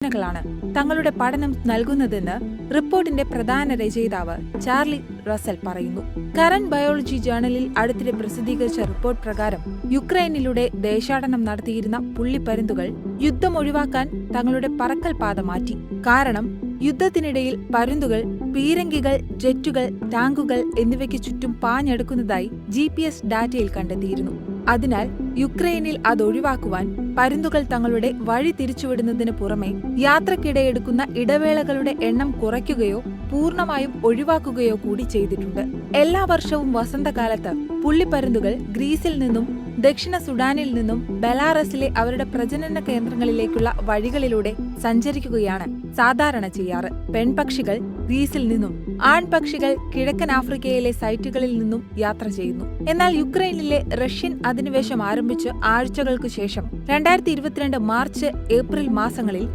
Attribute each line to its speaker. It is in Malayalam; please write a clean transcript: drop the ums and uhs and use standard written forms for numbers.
Speaker 1: ാണ് തങ്ങളുടെ പഠനം നൽകുന്നതെന്ന് റിപ്പോർട്ടിന്റെ പ്രധാന രചയിതാവ് ചാർലി റസൽ പറയുന്നു. കറന്റ് ബയോളജി ജേണലിൽ അടുത്തിടെ പ്രസിദ്ധീകരിച്ച റിപ്പോർട്ട് പ്രകാരം യുക്രൈനിലൂടെ ദേശാടനം നടത്തിയിരുന്ന പുള്ളിപ്പരുന്തുകൾ യുദ്ധം ഒഴിവാക്കാൻ തങ്ങളുടെ പറക്കൽ പാത മാറ്റി. കാരണം യുദ്ധത്തിനിടയിൽ പരുന്തുകൾ പീരങ്കികൾ, ജെറ്റുകൾ, ടാങ്കുകൾ എന്നിവയ്ക്ക് ചുറ്റും പാഞ്ഞെടുക്കുന്നതായി GPS ഡാറ്റയിൽ കണ്ടെത്തിയിരുന്നു. അതിനാൽ യുക്രൈനിൽ അതൊഴിവാക്കുവാൻ പരുന്തുകൾ തങ്ങളുടെ വഴി തിരിച്ചുവിടുന്നതിന് പുറമെ യാത്രക്കിടെ എടുക്കുന്ന ഇടവേളകളുടെ എണ്ണം കുറയ്ക്കുകയോ പൂർണ്ണമായും ഒഴിവാക്കുകയോ കൂടി ചെയ്തിട്ടുണ്ട്. എല്ലാ വർഷവും വസന്തകാലത്ത് പുള്ളിപ്പരുന്തുകൾ ഗ്രീസിൽ നിന്നും ദക്ഷിണ സുഡാനിൽ നിന്നും ബെലാറസിലെ അവരുടെ പ്രജനന കേന്ദ്രങ്ങളിലേക്കുള്ള വഴികളിലൂടെ സഞ്ചരിക്കുകയാണ് സാധാരണ ചെയ്യാറ്. പെൺപക്ഷികൾ ഗ്രീസിൽ നിന്നും, ആൺപക്ഷികൾ കിഴക്കൻ ആഫ്രിക്കയിലെ സൈറ്റുകളിൽ നിന്നും യാത്ര ചെയ്യുന്നു. എന്നാൽ യുക്രൈനിലെ റഷ്യൻ അധിനിവേശം ആരംഭിച്ച് ആഴ്ചകൾക്കു ശേഷം 2022 മാർച്ച്, ഏപ്രിൽ മാസങ്ങളിൽ